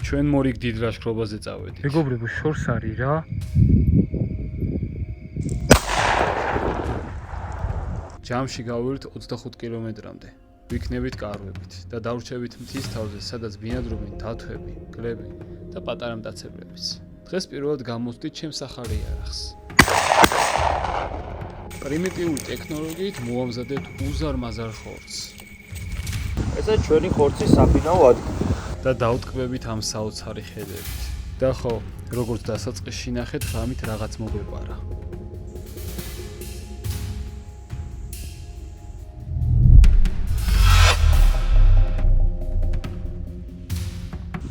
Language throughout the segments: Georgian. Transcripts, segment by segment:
ჩვენ მორიგ დიდ ლაშქრობაზე წავედით. მეგობრებო, შორს არის რა. ჯამში გავივით 25 კილომეტრამდე. ვიქნებით კარვებით და დავრჩებით მთის თავზე, სადაც ბინადრობენ დათვები, გლები და პატარა მტაცებლებიც. დღეს პირველად გამოვდით ჩემს ახალ იარაღს. პრიმიტიული ტექნოლოგიით მოამზადეთ უზარმაზარ ხორცს. ესა ჩვენი ხორცის საფინაო ადგილი. და დავტკბებით ამ საოცარი ხედებით. და ხო, როგორც დასაწყისში ნახეთ, ღამით რაღაც მოგვეპარა.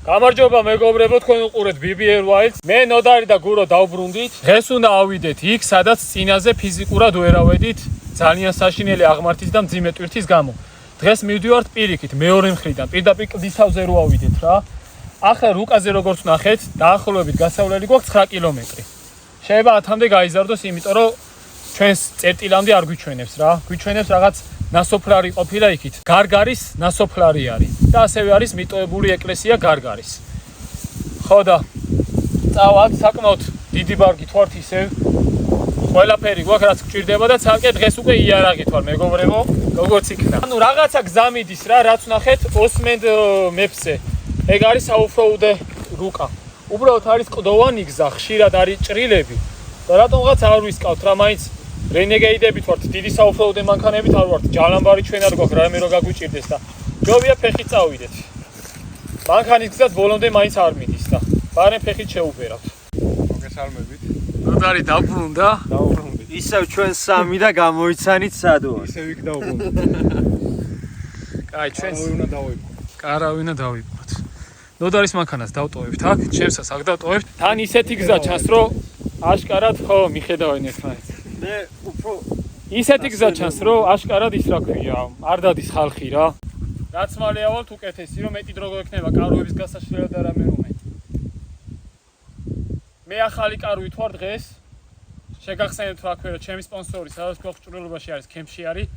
გამარჯობა მეგობრებო, თქვენ უყურეთ BBR Wild. მე ნოდარი და გურო დავბრუნდით. დღეს უნდა ავიდეთ იქ, სადაც წინაზე ფიზიკურად ვერ ავედით ძალიან საშინელი აღმართის და მძიმე ტვირთის გამო. დღეს მივდივართ პირიქით, მეორე მხრიდან, პირდაპირ კლდის თავზე რო ავიდეთ რა. ახლა რუკაზე როგორც ნახეთ, დაახლოებით გასავლელი გვაქვს 9 კილომეტრი. შეიძლება 10-მდე გაიზარდოს, იმიტომ რომ ჩვენს წერტილამდე არ გვიჩვენებს რა. გვიჩვენებს რაღაც ნასოფლარი ყოფილა იქით. გარგარის ნასოფლარი არის და ასევე არის მიტოვებული ეკლესია გარგარის. ხო და წავალთ, საკმაოდ დიდი ბარგით ვართ ისევ. ყველაფერი გვაქვს რაც გვჭირდება და ცალკე დღეს უკვე იარაღით ვარ მეგობრებო, როგორც იქნა. ანუ რაღაცა გზა მიდის რა, რაც ნახეთ ოსმენდ მეფსზე. ეგ არის საუფროუდე რუკა. უბრალოდ არის კლდოვანი გზა, ხშირად არის ჭრილები და რატომღაც არ ვისკავთ რა, მაინც რენეგეიდებით ვართ, დიდი საუფროუდე მანქანებით არ ვართ, ჯალამბარი ჩვენ არ გვაქვს, რაიმე რო გაგვიჭირდეს და ჯობია ფეხით წავიდეთ. მანქანის გზაც ბოლომდე მაინც არ მიდის და ბარემ ფეხით შეუბერავთ. მოგესალმებით. ნოდარი დაბრუნდა. დავუბრუნდით. ისევ ჩვენ სამი და გამოიცანით სად ვარ. ისევ იქ დავუბრუნდით. კაი, ჩვენს უნდა დავიწყო. კარავი უნდა დავიპყროთ. ნოდარის მანქანას დავტოვებთ აქ, ჩემსაც აქ დავტოვებთ. თან ისეთი გზა ჩანს, რომ აშკარად ხო მიხედავენ ერთმანეთს. მე უფრო ისეთი გზა ჩანს, რომ აშკარად ის რა ქვია, არ დადის ხალხი რა. რაც მალე ავალთ უკეთესი, რომ მეტი დრო გვექნება კარვების გასაშლელად და რამე რომე. მე ახალი კარვით ვარ დღეს. შეგახსენებთ რა ქვია, ჩემი სპონსორი, სადაც გვაქვს ჭრილობაში არის, კემპში არის.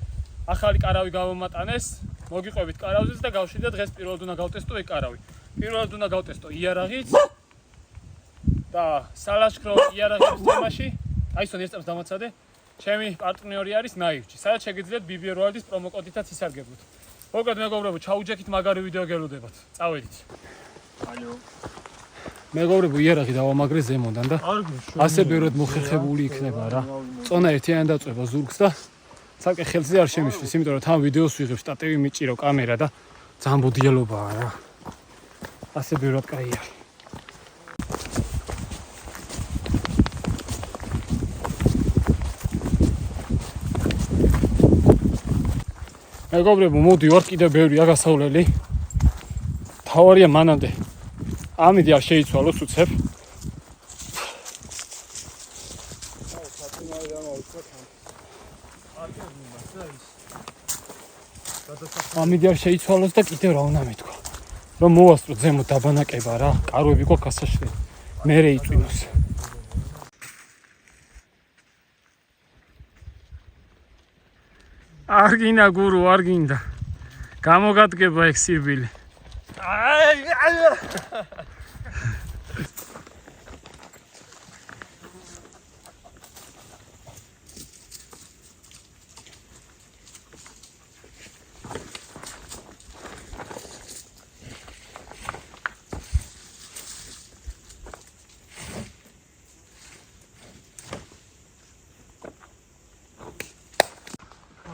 ახალი კარავი გამომატანეს, მოგიყვებით კარავზეც და გავშვიდეთ დღეს პირველად უნდა გავტესტო ეგ კარავი. პირველად უნდა გავტესტო იარაღიც და სალაშქრო იარაღის თემაში. აი ეს ერთ წამს დამაცადე. ჩემი პარტნიორი არის ნაივჩი. სადაც შეგიძლიათ BBR Wild-ის პრომო კოდითაც ისარგებლოთ. მოგეთ მეგობრებო, ჩაუჯექით მაგარი ვიდეო გელოდებათ. წავედით. აიო. მეგობრებო, იარაღი დავამაგრე ზემოდან და ასე ბევრად მოხერხებული იქნება რა. წონა ერთიანი დაწובה ზურგს და ცალკე ხელზე არ შემიშლის, იმიტომ რომ თან ვიდეოს ვიღებ, შტატივი მიჭირო, კამერა და ძალიან ბოდიალობაა რა. ასე ბევრად კაი არის. მეგობრებო, მოდივართ, კიდევ ბევრია გასავლელი. თავარია მანამდე ამიდი არ შეიცვალოს უცებ. ამიდი არ შეიცვალოს და კიდევ რა უნდა მეთქვა. რომ მოვასწროთ ზემოთ დაბანაკება რა, კარვები გვაქვს გასაშლელი. მერე იწვიმოს. არ გინდა გურო, არ გინდა. გამოგადგება ეგ სირბილი.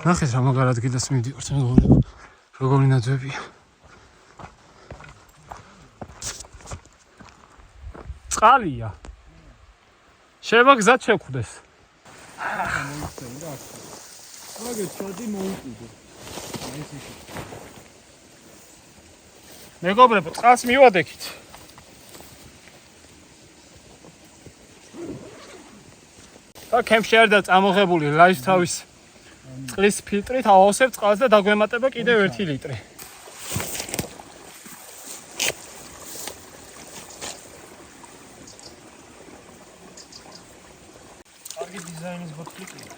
ნახეთ რა მაგარ ადგილას მივდივართ მეგობრებო. როგორი ნაძვებია. წყალია. შეიძლება გზად შევხვდეს. აგე ჩადი მოუყიდე. მეგობრებო, წყალს მივადექით. და კემპში არ და წამოღებული ლაისთავის წყლის ფილტრით ავავსებ წყალს და დაგვემატება კიდევ 1 ლიტრი. კარგი დიზაინის ბოთლიკია.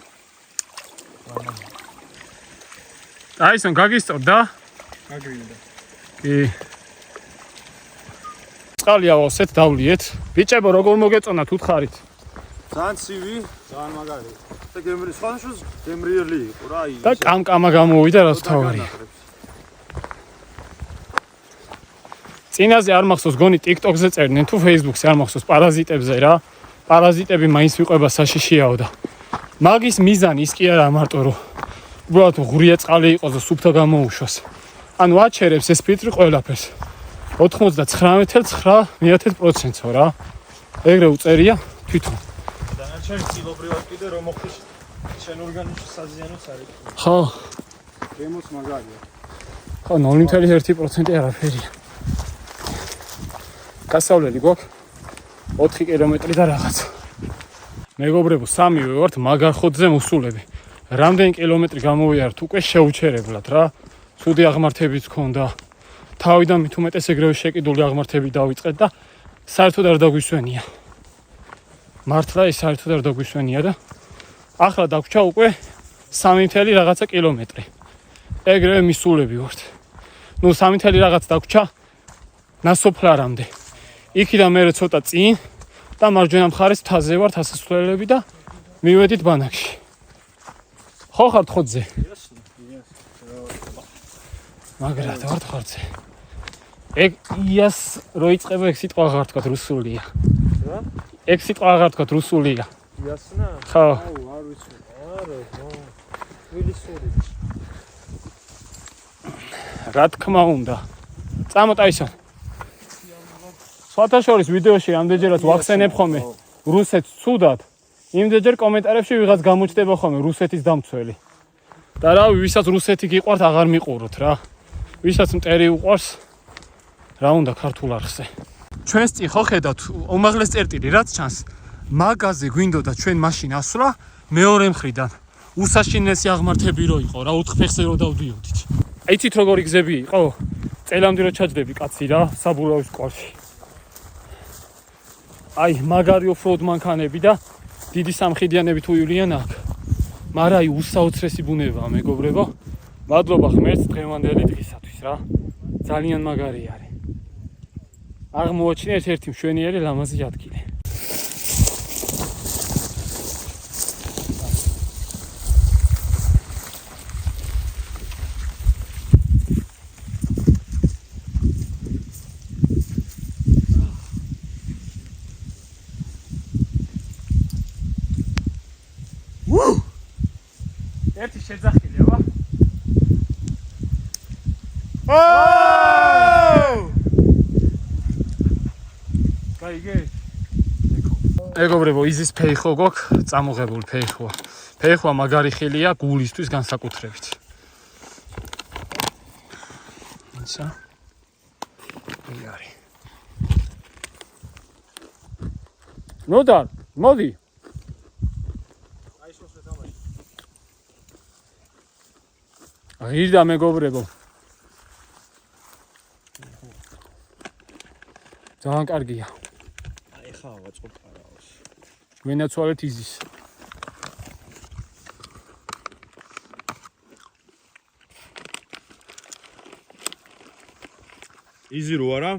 აისონ გაგისწორდა? გაგვინდა. კი. წყალი ავავსეთ, დავლიეთ. ბიჭებო, როგორ მოგეწონათ უთხარით? ძალიან ცივი, ძალიან მაგარი. და გემრი, სხვადასხვა გემრიელი იყო რა, აი. და კამკამა გამოვიდა, რაც თავარია. წინაზე არ მახსოვს, გონი TikTok-ზე წერდნენ თუ Facebook-ზე არ მახსოვს პარაზიტებზე რა. პარაზიტები მაინც ვიყვება საშიშიაო და მაგის მიზანი ის კი არა მარტო რომ უბრალოდ ღურია წყალი იყოს და სუფთა გამოუშვას. ანუ აჩერებს ეს ფილტრი ყველაფერს. 99.9%-ო რა. ეგრე უწერია თვითონ. დანარჩენი ცილობრივად კიდე რომ მოხდეს შენ ორგანიზმში საზიანოც არის. ხო, გემოს მაგარია. ხო 0.1% არაფერია. გასავლელი გვაქვს 4 კილომეტრი და რაღაც. მეგობრებო, სამივე ვართ მაგარ ხოთზე მოსულები. რამდენი კილომეტრი გამოვიართ უკვე შეუჩერებლად რა. ცუდი აღმართებიც ჰქონდა. თავიდან მით უმეტეს ეგრევე შეკიდული აღმართები დავიწყეთ და საერთოდ არ დაგვისვენია. მართლა ეს საერთოდ არ დაგვისვენია და ახლა დაგვრჩა უკვე 3 რაღაცა კილომეტრი. ეგრევე მისულები ვართ. ნუ 3 რაღაც დაგვრჩა ნასოფლარამდე. იქიდან მე ცოტა წინ და მარჯვენა მხარეს მთაზე ვართ ასასვლელები და მივედით ბანაკში. ხო ხართ ხოთზე? მაგრად ვართ ხარცე. ეგ იას რო იწყება ეგ სიტყვა აღარ თქვა რუსულია. რა? ეგ სიტყვა აღარ თქვა რუსულია. იასნა? ხო. აუ, არ ვიცი. არა, ვილისური. რა თქმა უნდა. წამოტაისო. სხვათა შორის ვიდეოში რამდენჯერაც ვახსენებ ხოლმე რუსეთს ცუდად. იმდენჯერ კომენტარებში ვიღაც გამოჩდება ხოლმე რუსეთის დამცველი. და რავი, ვისაც რუსეთი გიყვართ, აღარ მიყუროთ რა. ვისაც მტერი უყვარს, რა უნდა ქართულ არხზე. ჩვენს წინ ხო ხედავთ უმაღლეს წერტილი რაც ჩანს. მაგაზე გვინდოდა ჩვენ მაშინ ასვლა მეორე მხრიდან. უსაშინესი აღმართები რო იყო რა, 4 ფეხზე რო დავდიოდით. აიცით როგორი გზები იყო? წელამდე რო ჩაჯდები კაცი რა, საბურავის კვარში. აი, მაგარი ოფროუდ მანქანები და დიდი სამხიდიანები თუ ივლიან აქ. მაგრამ აი უსაოცრესი ბუნებაა მეგობრებო. მადლობა ღმერთს დღევანდელი დღისათვის რა. ძალიან მაგარი არის. აღმოაჩინეთ ერთი მშვენიერი ლამაზი ადგილი. ერთი შეძახილია ვა. გაიგე? მეგობრებო, იზის ფეიხო გვაქვს, წამოღებული ფეიხოა. ფეიხოა მაგარი ხილია გულისთვის განსაკუთრებით. ისა. მაგარი. ნოდარ, მოდი. ღირდა მეგობრებო. ძალიან კარგია. აი ხა ვაწყობ ხარავს. ვენაცვალეთ იზის. იზი რო არა?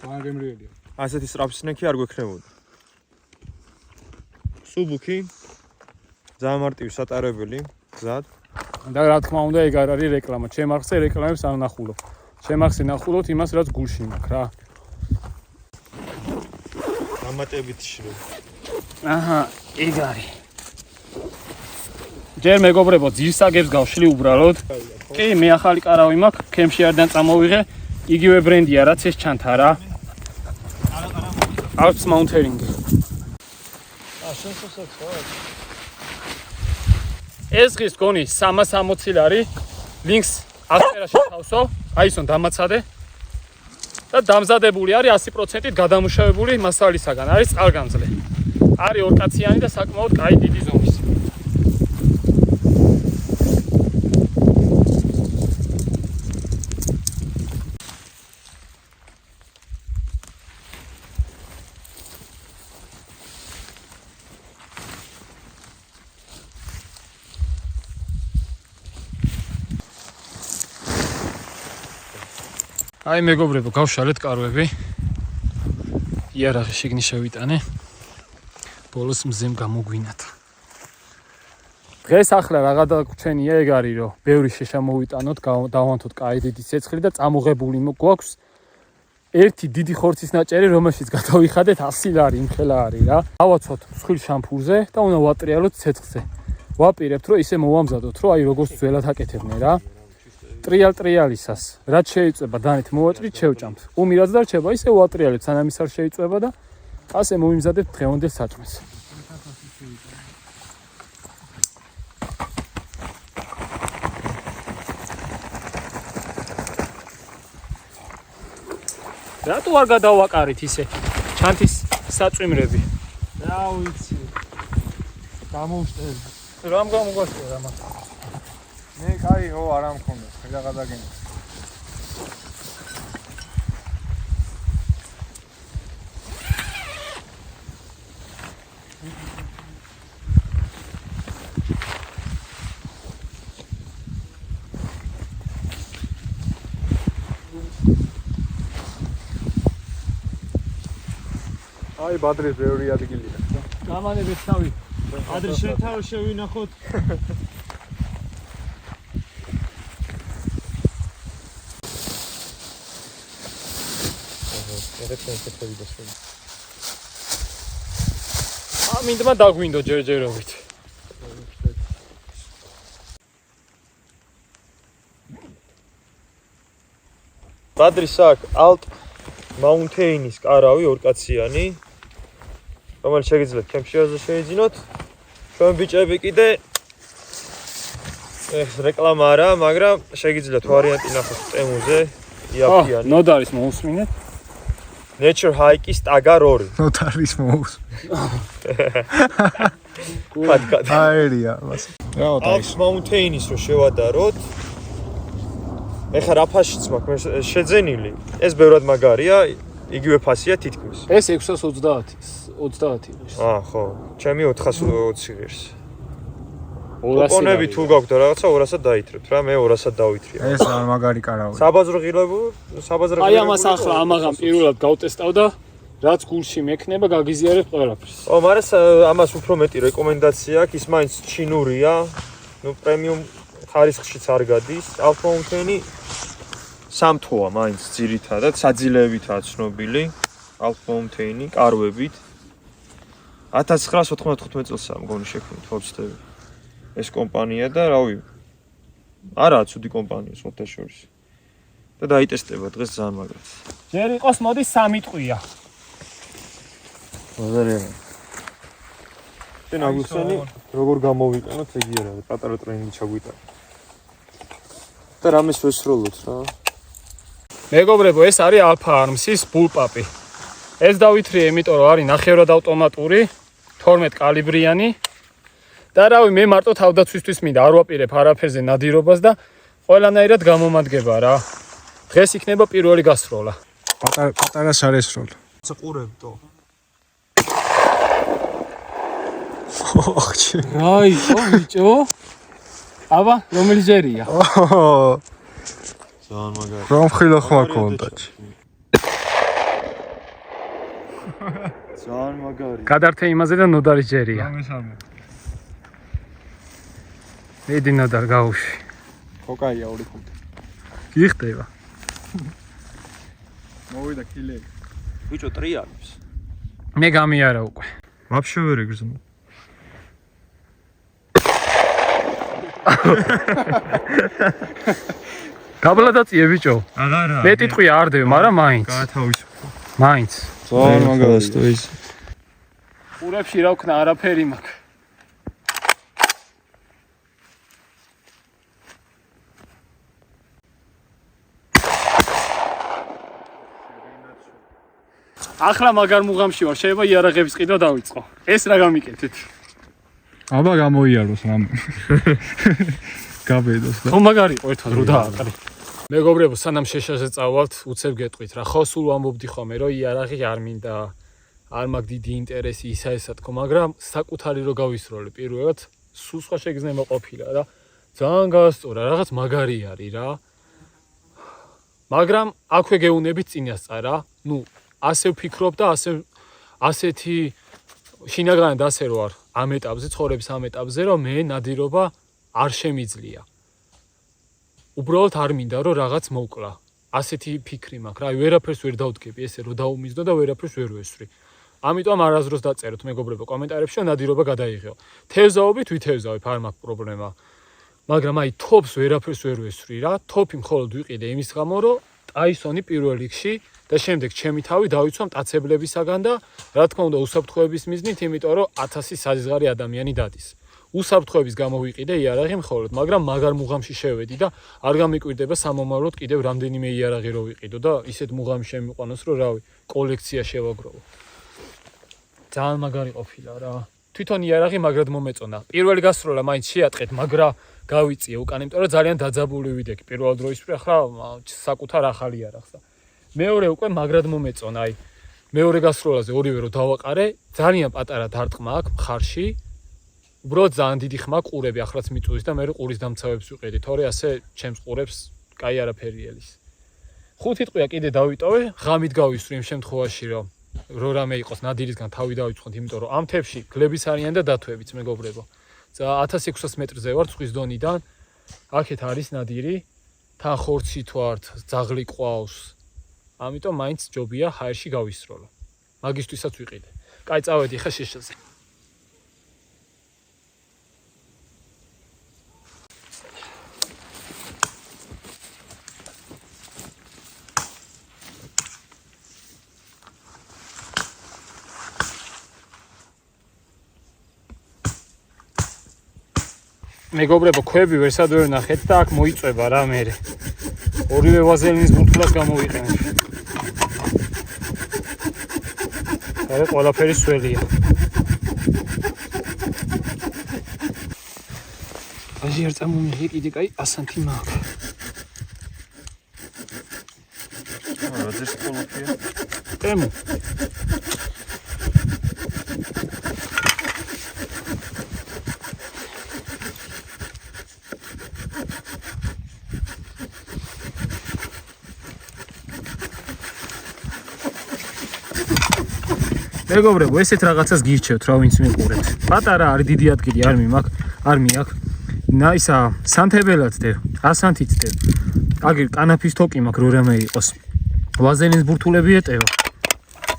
ძალიან გემრიელია. ასეთი სწრაფი სნექი არ გვექნებოდა. სუბუქი. ძალიან მარტივი სატარებელი. გზად. და რა თქმა უნდა ეგ არ არის რეკლამა. ჩემ არხზე რეკლამებს არ ნახულობ. ჩემ არხზე ნახულობთ იმას რაც გულში მაქვს რა. დამატებით შრე. აჰა, ეგ არის. ჯერ მეგობრებო, ძირსაგებს გავშლი უბრალოდ. კი, მე ახალი კარავი მაქვს, ქემში არდან წამოვიღე. იგივე ბრენდია, რაც ეს ჩანთა რა. Alps Mountaineering. შენსაც ხო? ეს ღის გონი 360 არის. ლინკს აღწერაში თავსო, აისონ დამაცადე. და დამზადებული არის 100%-ით გადამუშავებული მასალისაგან. არის წყალგამძლე. არის ორკაციანი და საკმაოდ კაი დიდი ზომის. აი მეგობრებო, გავშალეთ კარვები. იარაღი შიგნი შევიტანე. ბოლოს მზემ გამოგვინათა. დღეს ახლა რაღა დაგვრჩენია ეგ არის, რომ ბევრი შეშა მოვიტანოთ, დავანთოთ კაი დიდი ცეცხლი და წამოღებული გვაქვს ერთი დიდი ხორცის ნაჭერი, რომელშიც გადავიხადეთ 100 ლარი იმხელა არის რა. დავაცვათ მსხვილ შამფურზე და უნდა ვატრიალოთ ცეცხლზე. ვაპირებთ, რომ ისე მოვამზადოთ, რომ აი როგორც ძველად აკეთებდნენ რა. ტრიალისას, რაც შეიწება დანით მოვაჭრით, შევჭამთ. ყუმი რაც დარჩება, ისე ვატრიალებთ, სანამ ის არ შეიწება და ასე მოვიმზადებთ დღევანდელ საჭმელს. რატო არ გადავაკარით ისე ჩანთის საწვიმრები? რა ვიცი. გამოვშტელი. რამ გამოგვასწორა მაგ? მე კაი ხო არ ამქონდა, რაღაც დაგენ. აი ბადრის ბევრი ადგილია. გამანებით თავი. ბადრის შენ თავი შევინახოთ. ამინდმა დაგვინდო ჯერჯერობით. ბადრის აქ ალტ მაუნთეინის კარავი ორკაციანი, რომელიც შეგიძლიათ კემპშიაზე შეიძინოთ. ჩვენ ბიჭები კიდე ეს რეკლამა არა, მაგრამ შეგიძლიათ ვარიანტი ნახოთ ტემუზე, იაფიანი. ნოდარის მოусმინეთ. Nature Hike-ის ტაგარ 2. ნოტარის მოუს. კად. აერია მას. ალტ მაუნთეინის რო შევადაროთ. ეხლა რა ფაშიც მაქვს შეძენილი. ეს ბევრად მაგარია, იგივე ფასია თითქმის. ეს 630 ის. ხო. ჩემი 420 ღირს. 200 კოპონები თუ გაქვთ და რაღაცა 200-ად დაითრებთ რა, მე 200-ად დავითრია. ეს არ მაგარი კარავია. საბაზრო ღილები. აი ამას ახლა ამაღამ პირველად გავტესტავ და რაც გულში მექნება, გაგიზიარებ ყველაფერს. მაგრამ ამას უფრო მეტი რეკომენდაცია აქვს, ის მაინც ჩინურია. ნუ პრემიუმ ხარისხშიც არ გადის. ალტ მაუნთეინი სამთოა მაინც ძირითადად, საძილეებითაა ცნობილი. ალტ მაუნთეინი კარვებით 1995 წელსაა მგონი შექმნით ვებსტები. ეს კომპანია და რავი არაა ცუდი კომპანია სხვათა შორის. და დაიტესტება დღეს ძალიან მაგრად. ჯერ იყოს მოდი 3 ტყვია. მოზარია. შენ აგვიხსენი როგორ გამოვიყენოთ ეგი არა, პატარა ტრენინგი ჩაგვიტანა. და რამეს ვესროლოთ რა. მეგობრებო, ეს არის Alpha Arms-ის bullpup-ი. ეს დავითრიე, იმიტომ რომ არის ნახევრად ავტომატური, 12 კალიბრიანი. და რავი, მე მარტო თავდაცვისთვის მინდა არ ვაპირებ არაფერზე ნადირობას და ყველანაირად გამომადგება რა. დღეს იქნება პირველი გასროლა. პატარა სარესროლ. წყურებდო. ოხჩი. რაი, ბიჭო. აბა, რომელი ჯერია? ძალიან მაგარი. რომ ხილო ხმა კონდა. ძალიან მაგარი. გადართე იმაზე და ნოდარი ჯერია. გამესამო. მიდი ნოდარ გაუში. ხოკაია 2 ფუნტი. გიხდება. მოვიდა კილები. ბიჭო ტრიალებს. მე გამიარა უკვე. ვაფშე ვერ ეგრძნო. გაბლადაწიე ბიჭო. აღარა. მე ტიტყვი არ დევ, მაგრამ მაინც. გაათავისუფლე. მაინც. ძალიან მაგარი. ყურებში რა ვქნა, არაფერი მაქვს. ახლა მაგარ მუღამში ვარ, შეიძლება იარაღების ყიდვა დავიწყო. ეს რა გამიკეთეთ? აბა გამოიაროს რამე. გაბედოს და. ხო მაგარი იყო ერთად რო დააყრი. მეგობრებო, სანამ შეშაზე წავალთ, უცებ გეტყვით რა. ხო სულ ვამბობდი ხოლმე, რომ იარაღი არ მინდა, არ მაქვს დიდი ინტერესი ისა ესა თქო, მაგრამ საკუთარი რო გავისროლე პირველად, სულ სხვა შეგრძნება ყოფილა და ძალიან გაასწორა, რაღაც მაგარი არის რა. მაგრამ აქვე გეუნებით წინასწარ რა. ნუ ასე ვფიქრობ და ასეთი შინაგანად ასე რო არ ამ ეტაპზე, ცხოვრების ამ ეტაპზე, რომ მე ნადირობა არ შემიძლია. უბრალოდ არ მინდა რომ რაღაც მოვკლა. ასეთი ფიქრი მაქვს, რა, ვერაფერს ვერ დავდგები, ესე რომ დაუმიზდო და ვერაფერს ვერ ვესვრი. ამიტომ არასდროს დაწეროთ მეგობრებო კომენტარებში, რომ ნადირობა გადაიღეო. თევზაობით ვითევზავებ, არ მაქვს პრობლემა. მაგრამ აი თოფს ვერაფერს ვერ ვესვრი რა. თოფი მხოლოდ ვიყიდე იმის გამო, რომ ტაისონი პირველ რიგში და შემდეგ ჩემი თავი დავიცვა მტაცებლებისაგან და რა თქმა უნდა უსაფრთხოების მიზნით, იმიტომ რომ 1000 საზღარი ადამიანი დადის. უსაფრთხოების გამო ვიყიდე იარაღი მხოლოდ, მაგრამ მაგარ მუღამში შევედი და არ გამიკვირდება სამომავლოდ კიდევ რამდენიმე იარაღი რო ვიყიდო და ისეთ მუღამში შემიყვანოს, რომ რავი, კოლექცია შევაგროვო. ძალიან მაგარი ყოფილა რა. თვითონ იარაღი მაგრად მომეწონა. პირველი გასროლა მაინც შეატყეთ, მაგრა გავიწიე უკან, იმიტომ რომ ძალიან დაძაბული ვიდექი პირველ დროისთვის, ახლა საკუთარ ახალი იარაღს. მეორე უკვე მაგრად მომეწონა, აი მეორე გასროლაზე ორივე რო დავაყარე, ძალიან პატარა დარტყმა აქვს მხარში. უბრალოდ ძალიან დიდი ხმა ყურები ახლაც მიწურის და მე ყურის დამცავებს ვიყიდი, თორე ასე ჩემს ყურებს კაი არაფერი ელის. 5 ტყვია კიდე დავიტოვე, ღამით გავისვრი იმ შემთხვევაში, რომ რამე იყოს ნადირისგან თავი დავიწყოთ, იმიტომ რომ ამ თებში გლების არიან და დათვებიც მეგობრებო. 1600 მეტრზე ვარ ზღვის დონიდან. აქეთ არის ნადირი, თან ხორცით ვართ, ძაღლი ყავს. ამიტომ მაინც ჯობია ჰაერში გავისროლო. მაგისთვისაც ვიყიდე. კაი, წავედი ხა შეშელზე. მეგობრებო, ქვები ვერსად ვერ ნახეთ და აქ მოიწვება რა მე. ორივე ვაზელინის ბურთულას გამოვიყენებ. არა, ყველაფერი სველია. აჟი არ წამომიღე კიდე კაი ასანთი მაქვს. როდის ყოლოფია? ემო. მეგობრებო, ესეთ რაღაცას გირჩევთ რა ვინც მიყურებთ. პატარა არის, დიდი ადგილი არ მიაქვს. ისა სანთებელად დევ, ასანთით დევ. აგერ კანაფის თოკი მაქვს რო რამე იყოს. ვაზელინის ბურთულები ეტევა.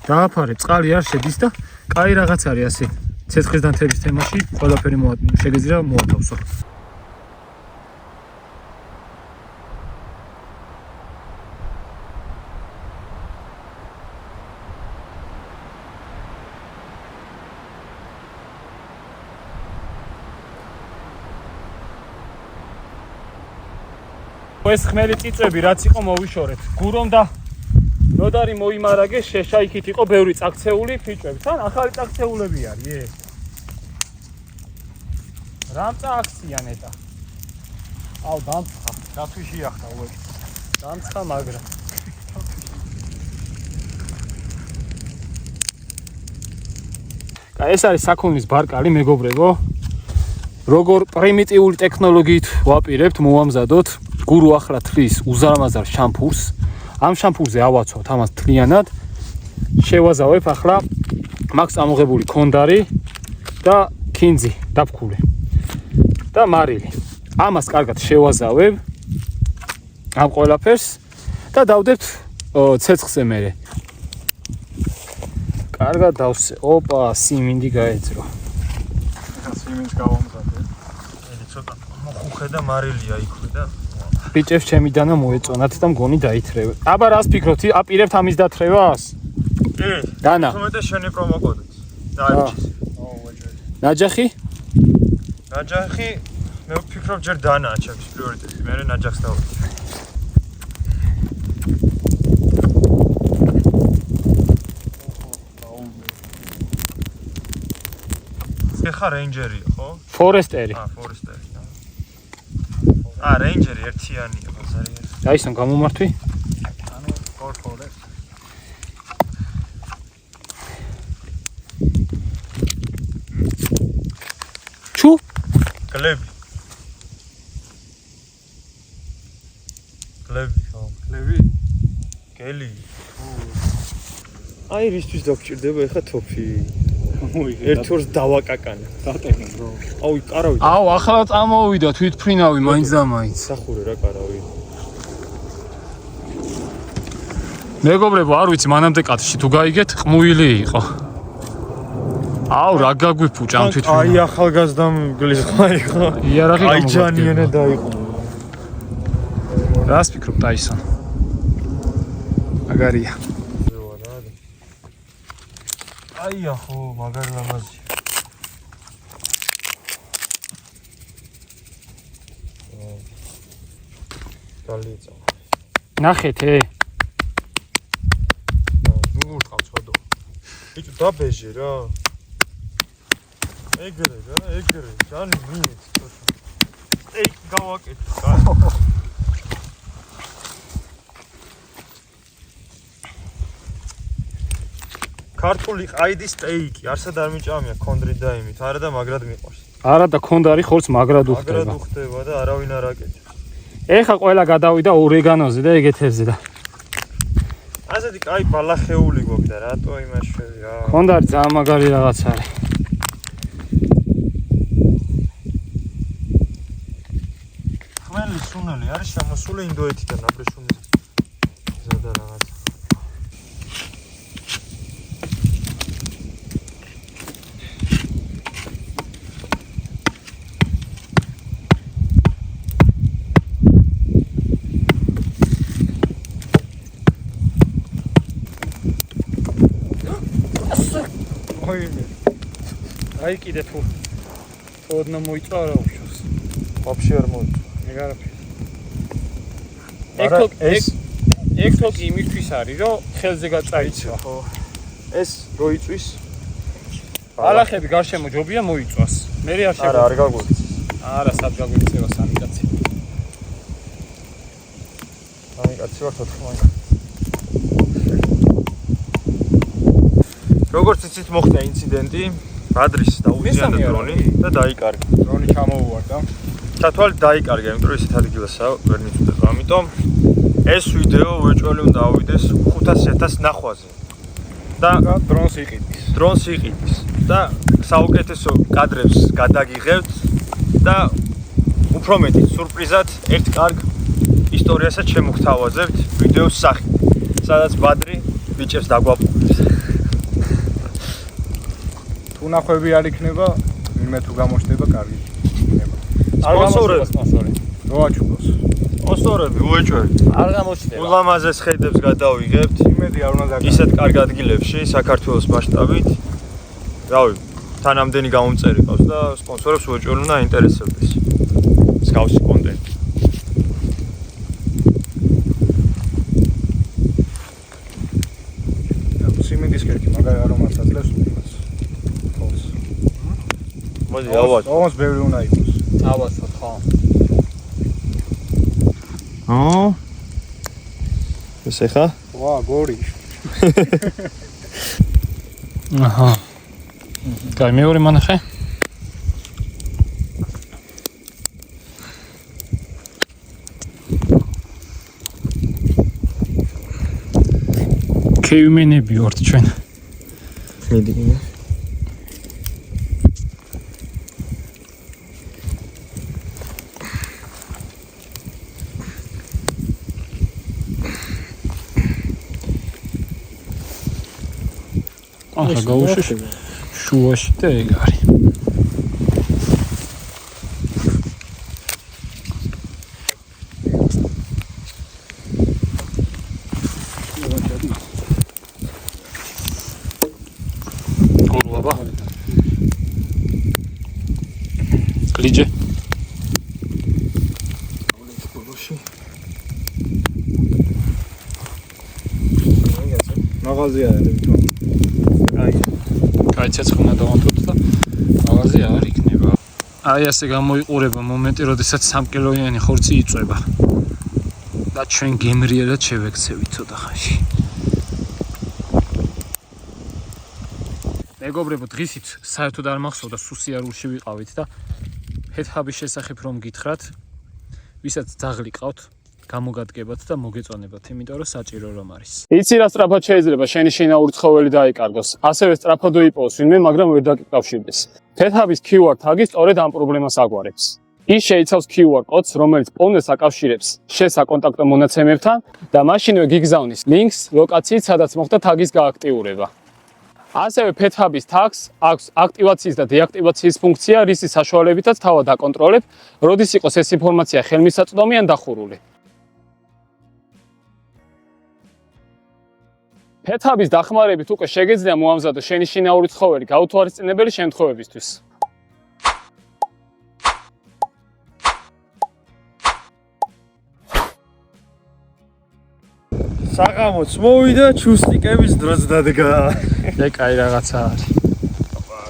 დააფარე, წყალი არ შედის და კაი რაღაც არის ასე. ცეცხლის დანთების თემაში ყველაფერი შეგეძლია მოათავსო. ეს ხმელი წიწვები რაც იყო მოვიშორეთ. გურომ და ნოდარი მოიმარაგეს, შეშაიქით იყო ბევრი წაქცეული ფიჭვები. თან ახალი წაქცეულები არის ეს. რამწა აქცია ნეტა. აუ დამცხა, დათვიში ახლა უეჭ. დამცხა მაგრა. კაი, ეს არის საქონლის ბარკალი მეგობრებო. როგორ პრიმიტიული ტექნოლოგიით ვაპირებთ, მოვამზადოთ. გურუ ახლა თლის უზარმაზარ შამპურს. ამ შამპურზე ავაცვავთ ამას თლიანად. შევაზავებ ახლა მაქვს ამოღებული კონდარი და ქინძი დაფქული. და მარილი. ამას კარგად შევაზავებ. ამ ყველაფერს და დავდებთ ცეცხლზე მერე. კარგად დავსე. ოპა, სიმინდი გაეძრო. სიმინდს გავამზადე. იგი ცოტა მოხუხე და მარილია იქვე და ბიჭებს ჩემიდანა მოეწონათ და მგონი დაითრევე. აბა რას ფიქრობთ? აპირებთ ამის დათრევას? კი. დანა. თუმცა შენი პრომოკოდით. დაიჭის. ნაჯახი? ნაჯახი მე ვფიქრობ ჯერ დანაა ჩემს პრიორიტეტი. მე ნაჯახს დავუწყებ. ეხა რეინჯერია, ხო? ფორესტერი. ფორესტერი. რეინჯერი ერთიანია ბაზარი. დაისონ გამომართვი? ანუ ფორესტ. ჩუ? გლები. გლები, ხო. ლევი აი რისთვის დაგჭირდება ეხა თოფი? მოიგე. ერთ ორს დავაკაკანა. დატეხე ბრო. აუ კარავი. აუ, ახლა წამოვიდა თვითფრინავი მაინც და მაინც. სახურე რა კარავი. მეგობრებო, არ ვიცი, მანამდე კაცში თუ გაიგეთ, ყმუილი იყო. აუ, რა გაგვიფუჭა ამ აი თვითფრინავი. ახალგაზრდამ გლიხმა იყო. იარაღი აი ჯანიანა დაიყო. რას ფიქრობ ტაისონ? აგარია. აი ახო, მაგარი ლამაზი. დალიწა. ნახეთე. ნუ ყავს ხოდო. ბიჭო დაბეჟე რა. ეგრე რა, ეგრე. ჯანი მიეც ცოტა. ე გავაკეთე. ქართული ყაიდის სტეიკი, არსად არ მიჭამია კონდრით და იმით, არა და მაგრად მიყვარს. არა და ქონდარი ხორცს მაგრად მაგრად უხდება. უხდება და არავინ არ აკეთებს. ეხა ყველა გადავიდა ორეგანოზე და ეგეთებზე და ასეთი კაი ბალახეული გვაქვს და რატო იმაშვები რა. ქონდარი ძალიან მაგარი რაღაც არის. ხმელი სუნელი არის შემოსული ინდოეთიდან აბრეშუმის. ზადა რაღაც. აი კიდე თუ ოდნა მოიწვა რა უშოს. ვაფშე არ მოიწვა. ეგ არაფერი. არა, ეს ეგ თოკი იმისთვის არის, რომ ხელზე გაწაიცვა. ხო. ეს როიწვის? ბალახები გარშემო ჯობია მოიწვას. მე არ არა, შეგვიძლია. არ გაგვიწვის. არა, სად გაგვიწევა სამი კაცი. აი, კაცი ვარ 4 როგორც იცით მოხდა ინციდენტი, ბადრის დაუზიანდა დრონი და დაიკარგა. დრონი ჩამოუვარდა. ჩათვალით დაიკარგა, იმიტომ რომ ისეთ ადგილასაა, ვერ მიწვდება. ამიტომ ეს ვიდეო უეჭველი უნდა ავიდეს 500.000 ნახვაზე. და დრონს იყიდის. დრონს იყიდის და საუკეთესო კადრებს გადაგიღებთ და უფრო მეტი სურპრიზად ერთ კარგ ისტორიასაც შემოგთავაზებთ ვიდეოს სახით, სადაც ბადრი ბიჭებს დაგვაპყრობს. თუ ნახვები არ იქნება, ვინმე თუ გამოჩნდება, კარგი იქნება. სპონსორები. როაჩუკოს. სპონსორები უეჭველი. არ გამოჩნდება. ულამაზეს ხედებს გადავიღებთ იმედი არ უნდა დაგა. ისეთ კარგ ადგილებში საქართველოს მასშტაბით. რავი, თანამდენი გამომწერი ყავს და სპონსორებს უეჭველი უნდა აინტერესებდეს. მსგავსი კონტენტი. სიმინდის კერკი მაგარი არომატს აძლევს იმას. თოვს. მოდი, ავად. ოღონდ ბევრი უნდა იყოს. ავასოთ ხო. ეს ეხა? ვა, გორი. აჰა. კაი, მეორე მანახე. კეიმენები ვართ ჩვენ. მიდი. ახლა გავუშვი შუაში და ეგ არის. გურვაბა. გლიჯე. მაღაზია არის თო. კაი ცეცხლნა დავანთოთ და მაღაზია არ იქნება. აი ასე გამოიყურება მომენტი, როდესაც 3 კილოიანი ხორცი იწვება. და ჩვენ გემრიელად შევექცევით ცოტა ხანში. მეგობრებო, დღისით საერთოდ არ მახსოვდა, სუსიარულში ვიყავით და ჰეთჰაბის შესახებ რომ გითხრათ, ვისაც ძაღლი ყავთ, გამოგადგებათ და მოგეწონებათ, იმიტომ რომ საჭირო რომ არის. იცი რა სწრაფად შეიძლება შენი შინაური ცხოველი დაიკარგოს. ასევე სწრაფად უიპოვოს ვინმე, მაგრამ ვერ დაკავშირდეს. ფეთაბის QR თაგი სწორედ ამ პრობლემას აგვარებს. ის შეიცავს QR კოდს, რომელიც პოვნეს აკავშირებს შენ საკონტაქტო მონაცემებთან და მაშინვე გიგზავნის ლინკს ლოკაციით, სადაც მოხდა თაგის გააქტიურება. ასევე ფეთაბის თაგს აქვს აქტივაციის და დეაქტივაციის ფუნქცია, რისის საშუალებითაც თავად აკონტროლებ, როდის იყოს ეს ინფორმაცია ხელმისაწვდომი ან დახურული. ფეთაბის დახმარებით უკვე შეგეძლია მოამზადო შენი შინაური ცხოველი გაუთვალისწინებელი შემთხვევებისთვის. საღამოც მოვიდა ჩუსტიკების დროც დადგა. ე კაი რაღაცა არის.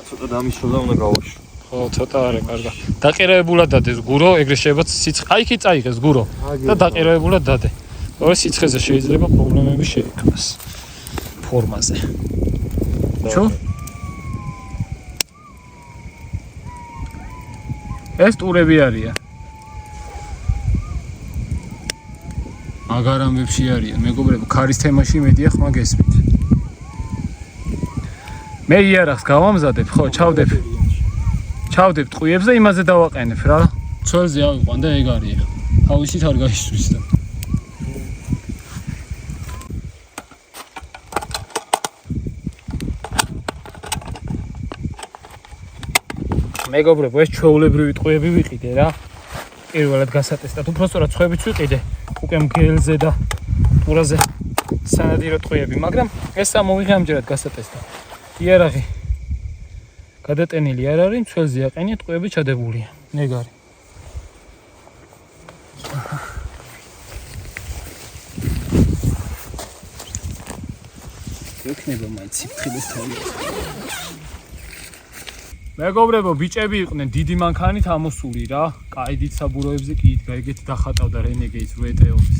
ცოტა დამიშოლა უნდა გავაშო. ხო, ცოტა არის, კარგა. დაყირებულად დადეს გურო, ეგრე შეიძლება სიცხე. აი კი წაიღეს გურო და დაყირებულად დადე. ორი სიცხეზე შეიძლება პრობლემები შეექმნას. ფორმაზე. ჩუ? ეს ტურები არიან. მაგარ ამბებში არიან, მეგობრებო, ქარის თემაში მედია ხმა გესმით. მე იარაღს გავამზადებ, ხო, ჩავდებ ტყუებს და იმაზე დავაყენებ რა. ცველზე ავიყვან და ეგ არის. თავისით არ გაისვრის და. მეგობრებო, ეს ჩვეულებრივი ტყუები ვიყიდე რა. პირველად გასატესტად, უბრალოდ ცხებიც ვიყიდე. უკვე მგელზე და ტურაზე სანადირო ტყუები, მაგრამ ეს ამოვიღე ამჯერად გასატესტად. იარაღი გადატენილი არ არის, მცველზე აყენია, ტყუები ჩადებულია. ეგ არის. ექნება მაინც სიფრთხილეს თავი. მეგობრებო, ბიჭები იყვნენ დიდი მანქანით ამოსული რა. კაიდით საბუროებზე კი იდგა, ეგეთ დახატავდა რენეგეიდს ვეტეობის.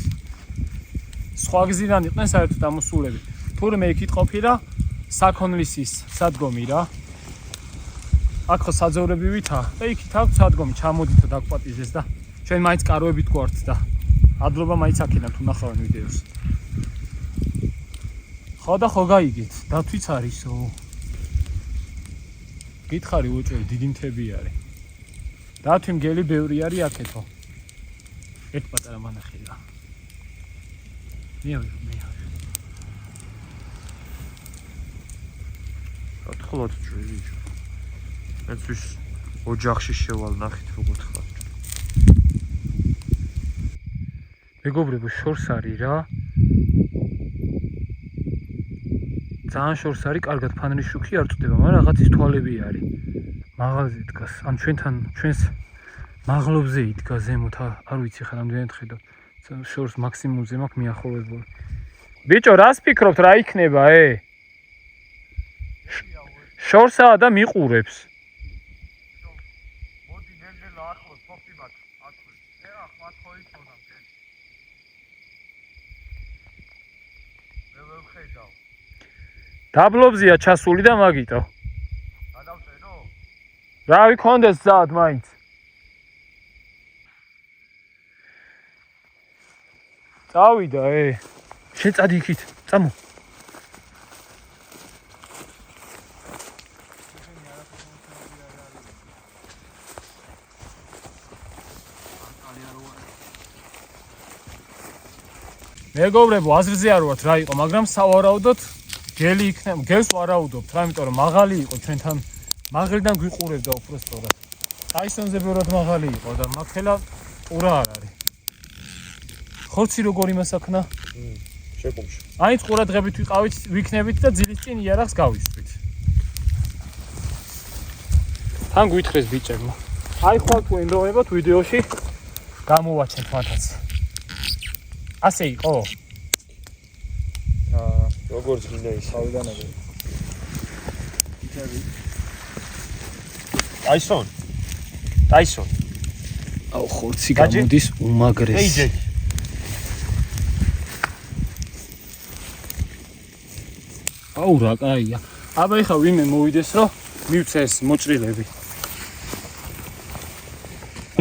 სხვა გზიდან იყვნენ საერთოდ ამოსულები. თურმე იქით ყოფილა საქონლისის სადგომი რა. აქ ხო საძოვრებივითა და იქით აქვს სადგომი, ჩამოდითო დაგპატიჟეს და ჩვენ მაინც კაროებით გვართ და ადრობა მაინც აქედან თუ ნახავენ ვიდეოს. ხო და ხო გაიგეთ, დათვიც არისო. გითხარი უჭერი, დიდი მთები არის. დათვი მგელი ბევრი არის აქეთო. ერთ პატარა მანახი რა. მიავი. გათხოვოთ ჩვენი. მეც ვის ოჯახში შევალ ნახით როგორ ხარ. მეგობრებო, შორს არის რა. ძალიან შორს არის, კარგად ფანრის შუქი არ წდება, მაგრამ რაღაცის თვალები არის. მაღალზე დგას, ან ჩვენთან ჩვენს მაღლობზე იდგა ზემოთ, არ ვიცი ხა რამდენად ხედავ. შორს მაქსიმუმზე მაქვს მიახლოვებული. ბიჭო, რას ფიქრობთ, რა იქნება, შორსაა და მიყურებს. მოდი ნელ-ნელა ახლოს ფოფტიბათ აქვე. ეხა ხმათ ხო იცოდა მგელი. მე ვერ ხედავ. დაბლობზეა ჩასული და მაგიტო. გადავწერო? რა ვიქონდეს ზად მაინც. წავიდა, შეწადი იქით, წამო. მეგობრებო, აზრზე არ ვართ რა იყო, მაგრამ სავარაუდოდ გელი იქნება, გელს ვარაუდობთ რა, იმიტომ რომ მაღალი იყო ჩვენთან, მაღლიდან გვიყურებდა უფრო სწორად. ტაისონზე ბევრად მაღალი იყო და მაგხელა ყურა არ არის. ხორცი როგორ იმასაქნა? შეკუმში. აი ყურადღებით ვიყავით, ვიქნებით და ძილის წინ იარაღს გავისვით. თან გვითხრეს ბიჭებმა. აი ხვალ თუ ენდომებათ ვიდეოში გამოვაჩენთ მათაც. ასე იყო? როგორც გინდა ის ავიდანები. ტაისონ. აუ ხორცი გამოდის უმაგრესი. ეიჯექი. აუ რა კაია. აბა ეხა ვინმე მოვიდეს რომ მივცე ეს მოჭრილები.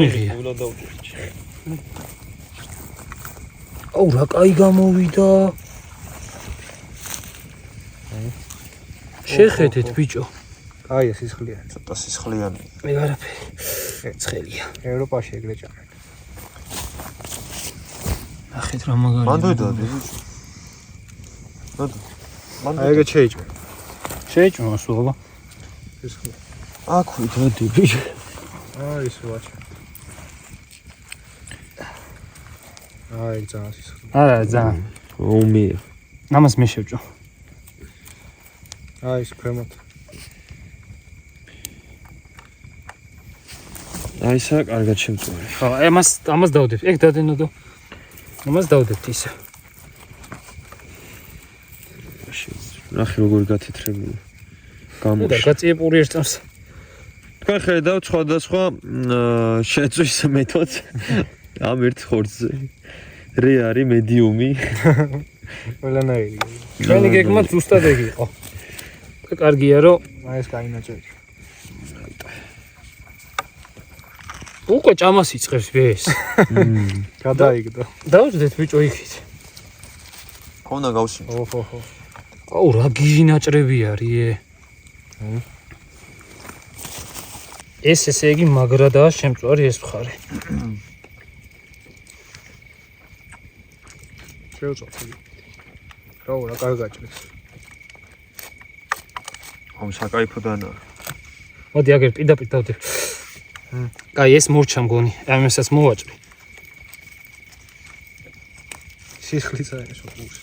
მიღია. უნდა დავჭერჩი. აუ რა კაი გამოვიდა. შეხედეთ ბიჭო. კაია სისხლია. ცოტა სისხლიანი. მე არაფერი. ცხელია. ევროპაში ეგრე ჭამენ. ნახეთ რა მაგარია. მანდოიდა ბიჭო. აი ეგეთ შეიჭმე. შეიჭმა სულ აბა. სისხლია. აქვე დადი ბიჭო. აი ის ვაჭა. აი ძალიან სისხლია. არა ძალიან. ომია. ამას მე შევჭო. აი ის ქვემოთ. აი სა კარგად შემწვარი. ხო, ამას დავდებთ. ეგ დადენოდო. ამას დავდებთ ისე. ნახე როგორ გათეთრებული. და გამოშ. გაწიებული ერთავს. თქვენ ხედავთ სხვადასხვა შეწვის მეთოდს ამ ერთ ხორცზე. რე არის მედიუმი. ყველანაირი. ჩვენი გეგმა ზუსტად ეგ იყო. კარგია რომ აი ეს კაი ნაჭერი. უკვე ჭამას იწყებს ბეს. გადაიგდო. დავждეთ ბიჭო იქით. ხონა გავში. ოჰოჰო. აუ რა გიჟი ნაჭრები არის. ეს ესე იგი მაგრადაა შემწვარი ეს მხარე. შევწოთი. რა რა კარგად ჭრეს. ხომ საკაიფო დანაა. მოდი აგერ პირდაპირ დავდებ. კაი ეს მურჩა მგონი. ამასაც მოვაჭრი. სისხლიც არის უყურს.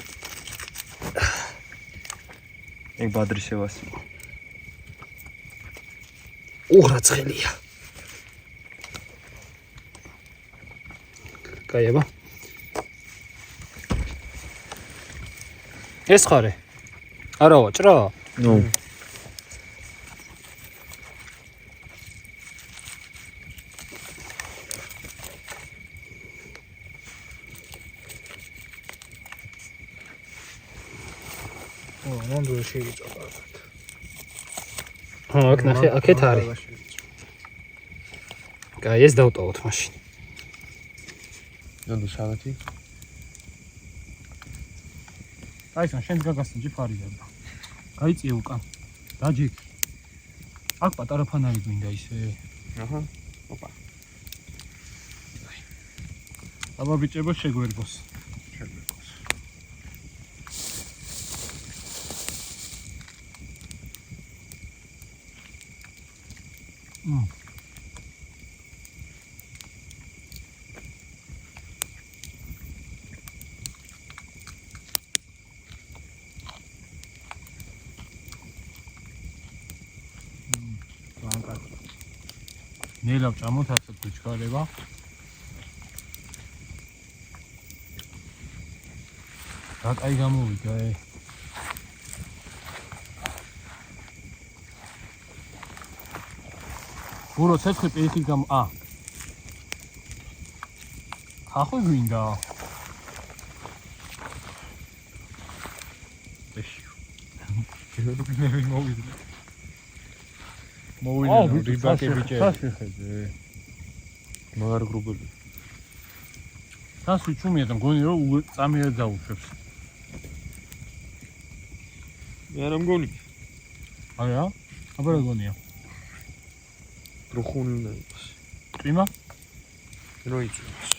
ეგ ბადრი შევასი. რა ცხელია. კაი აბა. ეს ხარე. არა ვაჭრა? ნუ. მანდ შეიძლება. აქ ნახე, აქეთ არის. კაი ეს დავტოვოთ მაშინ. ნუ შავეთი. აი შენ გაგასწინე ჯიფარია. გაიწიე უკან. დაჯექი. აქ პატარა ფანარი გვინდა ისე. აჰა. ოპა. აბა ბიჭებო შეგვერგოს. ნელა ჭამოთ ასე გვიჩქარება. რა კაი გამოვიდა ე. ურო ცეცხლი პირიქით ხახო გვინდა. ეში. გეროდინები მოვიდა. მოვიდა რიბაკი ბიჭები. მაგარ გრუბელი. თასი ჩუმია და მგონი რომ წამიერად დაუშვებს. მე არ მგონი. არა? აბა რა გონია? როხუნი უნდა იყოს. წიმა? როიწვევს.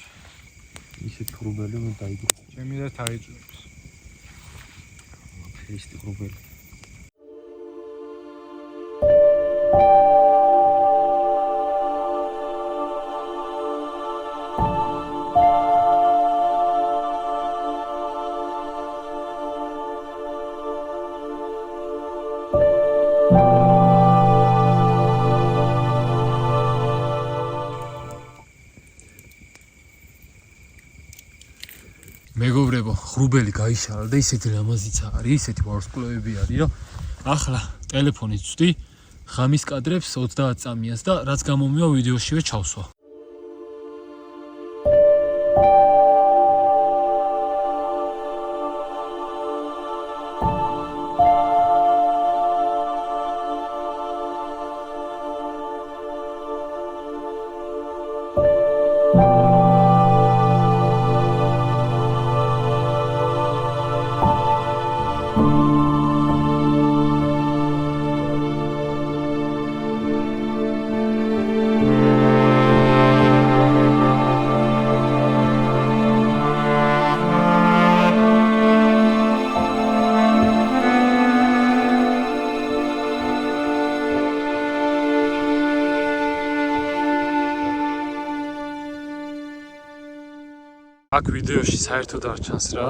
ისეთ გრუბელი მე დაიგრო. ჩემი და თაიჭვებს. ფეისტი გრუბელი. მეგობრებო, ღრუბელი გაიშალა და ისეთი ლამაზიც არის, ისეთი ვარსკვლავები არის, რომ ახლა ტელეფონით ვწვდი ღამის კადრებს 30 წამიას და რაც გამომივა ვიდეოშივე ჩავსვა. აქ ვიდეოში საერთოდ არ ჩანს რა.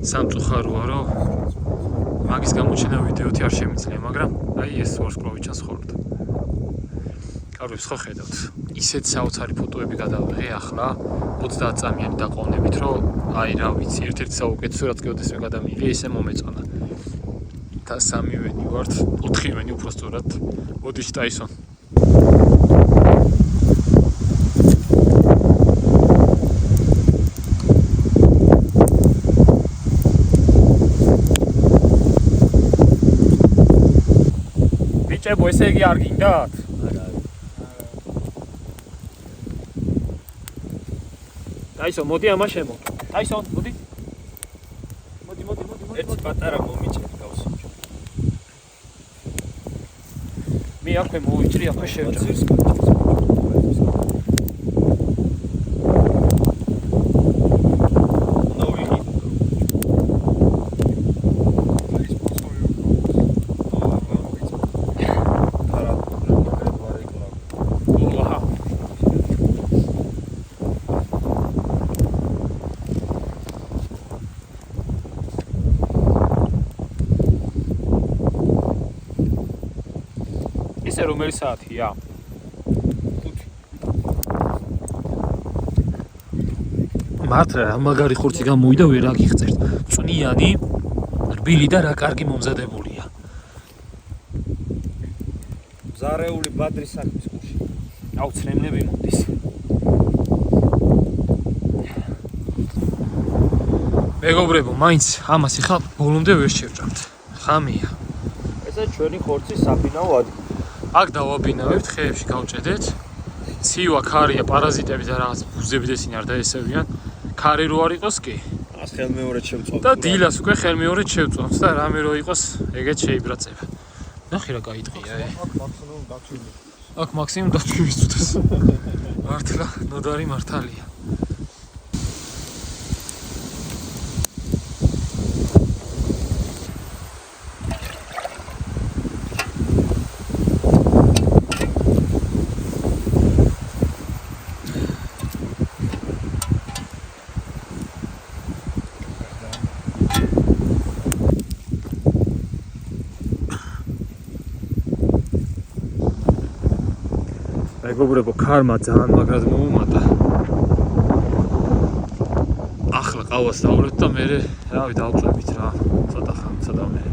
სამწუხაროა რომ მაგის გამოჩენა ვიდეოთი არ შემიძლია, მაგრამ აი ეს ვარსკვლავი ჩანს ხოლმე. კაროებს ხო ხედავთ. ისეთ საოცარი ფოტოები გადავიღე ახლა 30 წამიანი დაყოვნებით, რომ აი რა ვიცი, ერთ-ერთი საუკეთესო რაც გეოდესმე გადამიღე, ისე მომეწონა. და სამივენი ვართ, 4-ვენი უბრალოდ. მოდი ტაისონ. ბიჭებო, ესე იგი არ გინდათ? ტაისონ, მოდი ამაშემო. ტაისონ, მოდი. მოდი. ერთი პატარა მომიჭეთ გავს. მე აქვე მოვიჭრი, აქვე შევჭრა. ისე რომელი საათია? 5. მართლა რა მაგარი ხორცი გამოვიდა ვერ აგიღწერთ. წვნიანი, რბილი და რა კარგი მომზადებულია. ზარეული ბადრის საქმის გუში. აუცნემლები მომდის. მეგობრებო, მაინც ამას ხა ბოლომდე ვერ შევჭამთ. ხამია. ესა ჩვენი ხორცის საფინაო ადგილი. აქ დავაბინავებთ, ხეებში გავჭედეთ. ცივა, ქარია, პარაზიტები და რაღაც ბუზები და ისინი არ დაესევიან. ქარი რო არ იყოს კი. ას ხელმეორედ შევწოვთ. და დილას უკვე ხელმეორედ შევწოვთ და რამე რო იყოს, ეგეც შეიბრაწება. ნახე რა გაიტყია, აქ მაქსიმუმ დათვი მისწვდეს. მართლა ნოდარი მართალია. მეგობრებო, ქარმა ძალიან მაგრად მოუმატა. ახლა ყავას დავვრეთ და მე რავი დავწვევით რა. ცოტა ხანსა და მე.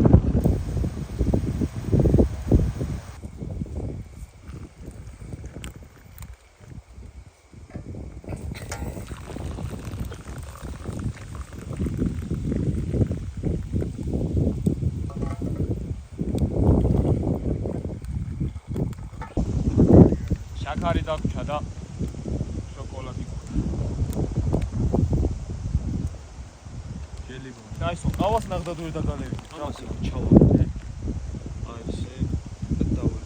შაქარი დაგვრჩა და შოკოლადი გქონდა. ჯელი გქონდა. დაისო, ყავას ნახდად ვერ დაგალევი. ამას ჩავავდე. აი ესე და დავე.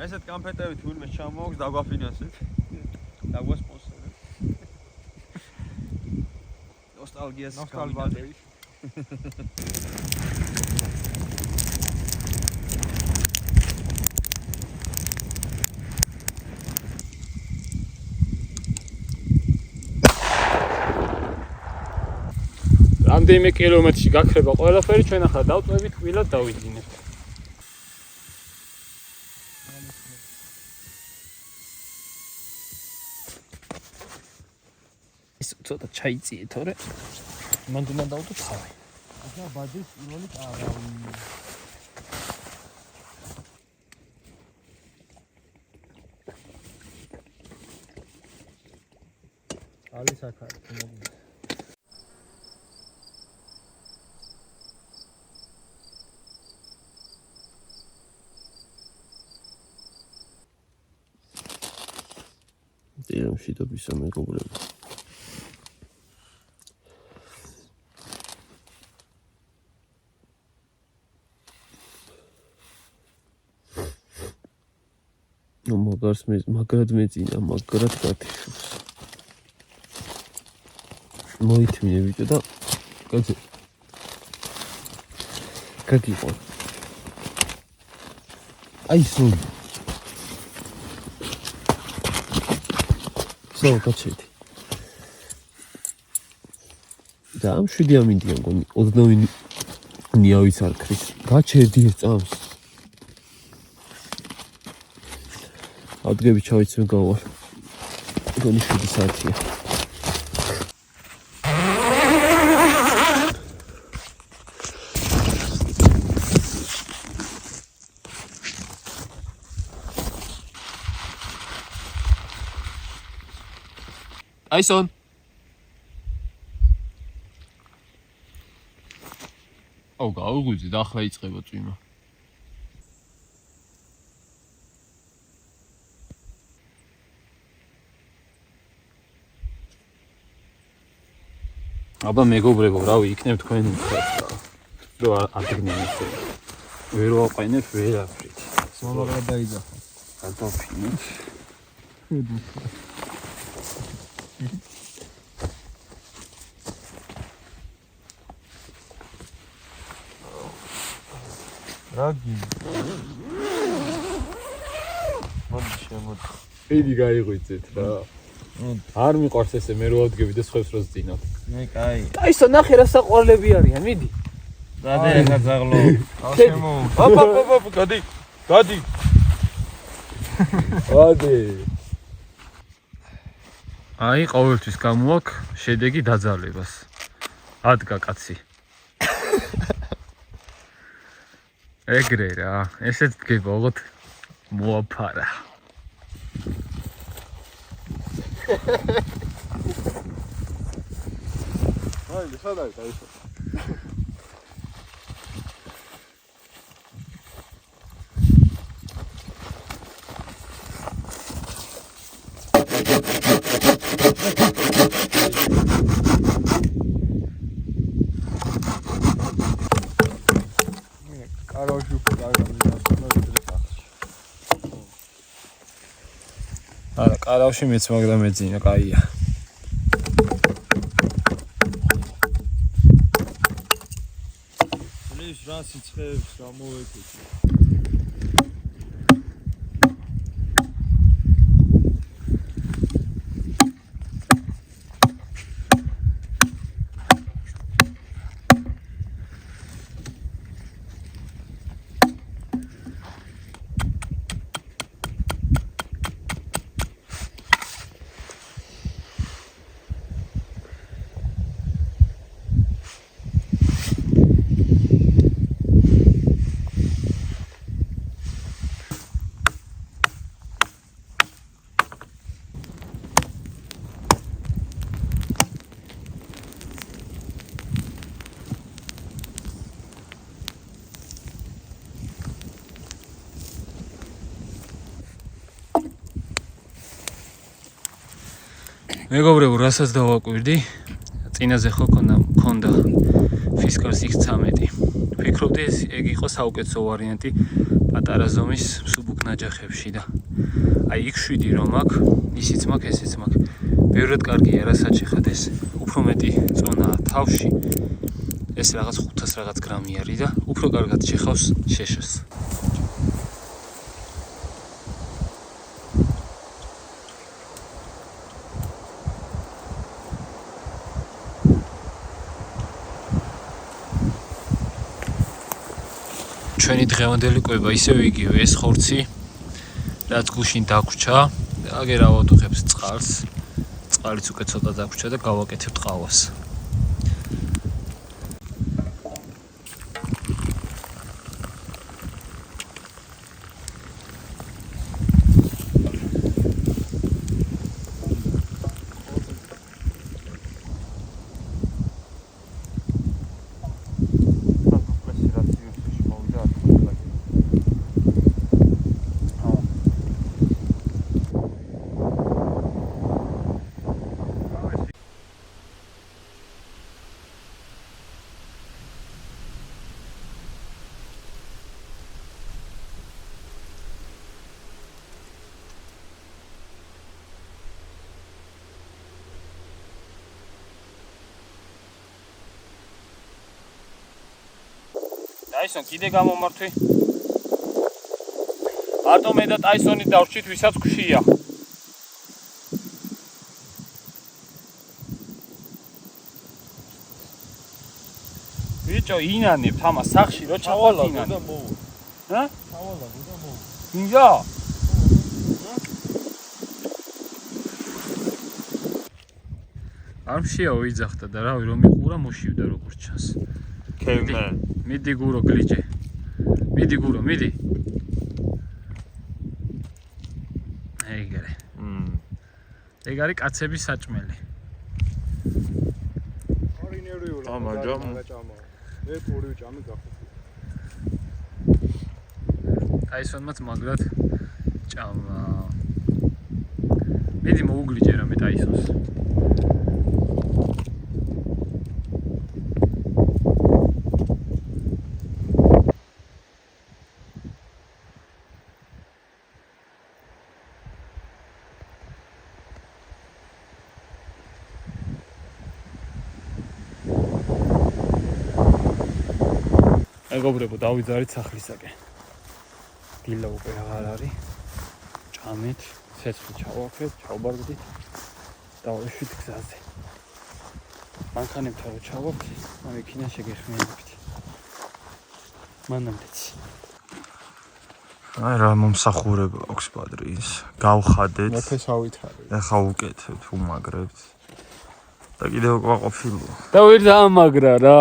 ესეთ კონფეტები თურმე ჩამოაქვს, დაგვაფინანსეთ. დაგვასპონსორებ. ნოსტალგიას გამიგდები. რამდენიმე კილომეტრში გაქრება ყველაფერი, ჩვენ ახლა დავწვევით, კვილად დავიძინებთ. ცოტა ჩაიწიე თორე მანდ უნდა დავდო თავი. ახლა ბადის პირველი კარავი. ალი საქარი მოგვი. მშვიდობისა მეგობრებო. მაგრად მეძინა, მაგრად გათიშოს. მოითმინე ბიჭო და გაძე. გაგიყო. აი სულ. სულ გაჩერდი. და ამ 7 ამინდია მგონი 29 ნიავის არ ქრის. გაჩერდი ეს წამს. ადგები ჩავიცმე გავალ. მგონი 7 საათია. Tyson. აუ გაუღვიძე და ახლა იწყება წვიმა. აბა მეგობრებო, რავი, იქნებ თქვენი მხრად. რო არ გიგნიათ. ვერ ვაყენებ ვერაფრით. სოლოგრა დაიძახა. გადავფინოთ. რაგი. მოდი შემოდი. დიდი გაიღვიძეთ რა. არ მიყვარს ესე მე რო ავდგები და სხვებს რო ზძინავ. მე კაი. Tyson ნახე რა საყვარლები არიან, მიდი. რადე გაძაღლო. შემო. აპა, გადი. გადი. ადი. აი, ყოველთვის გამოაქვს შედეგი დაძალებას. ადგა კაცი. ეგრე რა, ესეც დგება ოღონდ მოაფარა. აი, სადაა Tyson? კარავში უკვე დაიწყო არა, კარავში მეც მაგდა მეძინა, კაია. ეს რა სიცხეებს გამოვეკეთე. მეგობრებო, რასაც დავაკვირდი, წინაზე ხო ქონდა Fiskars X13. ვფიქრობდი ეგ იყო საუკეთესო ვარიანტი პატარა ზომის მსუბუქ ნაჯახებში და აი X7 რომ აქვს, ისიც მაქვს, ესეც მაქვს. ბევრად კარგია, რასაც შეხად ეს. უფრო მეტი წონაა თავში. ეს რაღაც 500 რაღაც გრამი არის და უფრო კარგად შეხავს შეშას. ჩვენი დღევანდელი კვება ისევ იგივე, ეს ხორცი რაც გუშინ დაგვრჩა, აგერ ავადუღებს წყალს. წყალიც უკვე ცოტა დაგვრჩა და გავაკეთებ ყავას. ტაისონ კიდე გამომართვი. მარტო მე და ტაისონი დავრჩით, ვისაც გვშია. ბიჭო, ინანებთ ამას სახში რო ჩავალ ინანებთ. ჰა? ჩავალ და მო. ინგა? არ შეაო იძახდა და რავი რომ იყურა მოშივდა როგორც ჩანს. Caveman. მიდი გურო გლიჯე. მიდი გურო, მიდი. ეგრე. ეგ არის კაცების საჭმელი. ორინერიული. ამაჯამ. მე პური ჭამი გახდა. ტაისონმაც მაგრად ჭამა. მიდი მოუგლიჯე რამე ტაისონს. მეგობრებო, დავიძარით სახლისაკენ. დილა უკვე აღარ არის. ჭამეთ, ცეცხლი ჩავაქეთ, ჩავბარგდით. დავეშვით გზაზე. მანქანებთან რო ჩავაქვთ, ამიქინა შეგეხმიანებით. მანამდეც. აი რა მომსახურება აქვს პადრის. გავხადეთ. მეთესავითარი. ეხა უკეთებთ, უმაგრებთ. და კიდევ ყვაყოფილო. და ვერ დაამაგრა რა.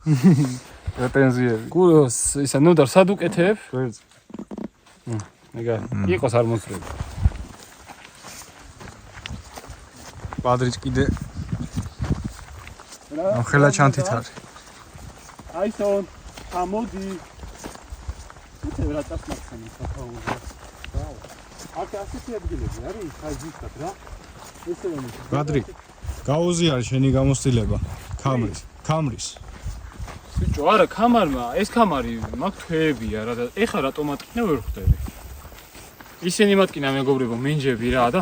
პრეტენზიები. გუროს ისა ნუ და სად უკეთებ? ვერც. ეგა იყოს არ მოძრები. პადრიც კიდე ხელა ჩანთით არის. ტაისონ, ამოდი. უთე რა წასმახსენი საფაურია. აქ ასეთი ადგილები არის, ხაი ზუსტად რა. ესე რომ პადრი, გაუზიარი შენი გამოცდილება. ქამრის. ბიჭო, არა, ქამარმა, ეს ქამარი მაგ თვეებია რა და ეხა რატომ ატკინა ვერ ხვდები. ისინი მატკინა მეგობრებო, მინჯები რა და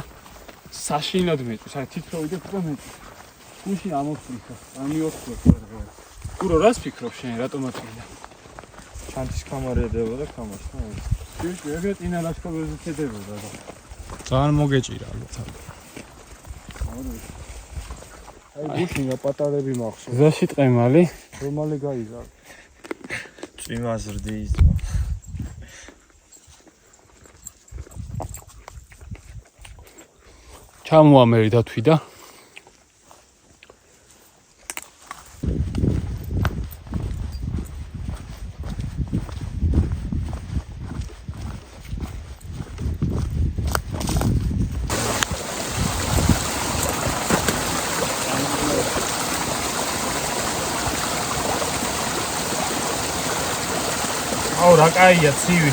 საშინლად მეწვის, აი თითქოსი და მეწვის. გუში ამოფრიქო, ამიოხლო რა. გურო რას ფიქრობ შენ, რატომ ატკინა? ჩანთის კამარია დებოდა ქამარს, ხო? ბიჭო, ეგრე წინა ლაშქრობებზე შედებოდა და. ძალიან მოგეჭირა ალბათ. აი გუშინა პატარები მახსოვს. გზაში ტყემალი. რომალი გაიზარდა. წვიმა ზრდის. ჩამოამერი დათვი და აუ რა კაია ცივი.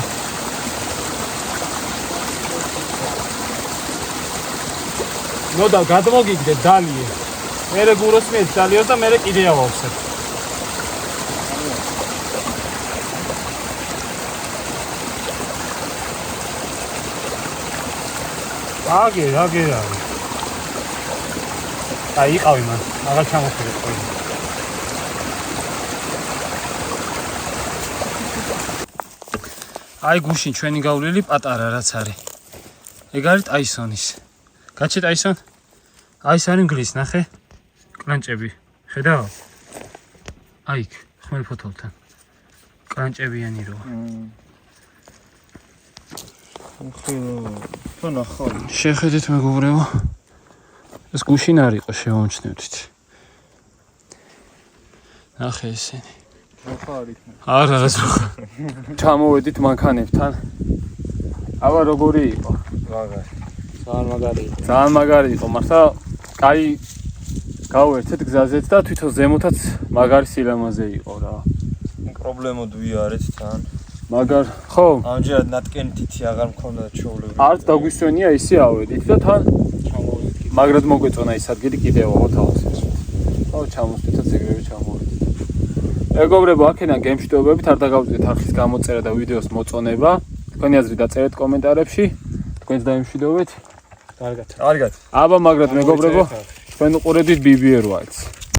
ნო და გადმოგიგდე დალიე. მერე გუროს მეც დალიოს და მერე კიდე ავავსებ. აგე არის. აი იყავი მან, აღარ ჩამოხერე ყველა. აი გუშინ ჩვენი გავლილი პატარა რაც არის. ეგ არის ტაისონის. გაჩე ტაისონ? აი ეს არის ინგლისი, ნახე. კრანჭები. ხედავ? აი იქ, ხმელ ფოთოლთან. კრანჭებიანი როა. ხო ნახავ. შეხედეთ მეგობრებო. ეს გუშინ არ იყო შევამჩნევთ. ნახე ესენი. არა რა ზოხა. ჩამოვედით მანქანებთან. აბა როგორი იყო? ძალიან მაგარი იყო, მართლა კაი გავერთეთ გზაზეც და თვითონ ზემოთაც მაგარი სილამაზე იყო რა. პრობლემოდ ვიარეთ თან. მაგარ ხო? ამჯერად ნატკენითი აღარ მქონდა ჩაოლები. არც დაგვისვენია ისე ავედით და თან ჩამოვედით. მაგრად მოგვეწონა ის ადგილი კიდევ ოთავსეს. ხო, ჩამოსდითაც ეგრევე ჩამოვედით. მეგობრებო, აქედან გემშვიდობებით არ დაგავიწყდეთ არხის გამოწერა და ვიდეოს მოწონება. თქვენი აზრი დაწერეთ კომენტარებში. თქვენს დაიმშვიდობეთ. კარგად. კარგად. აბა მაგრად მეგობრებო, თქვენ უყურებთ BBR Wilds.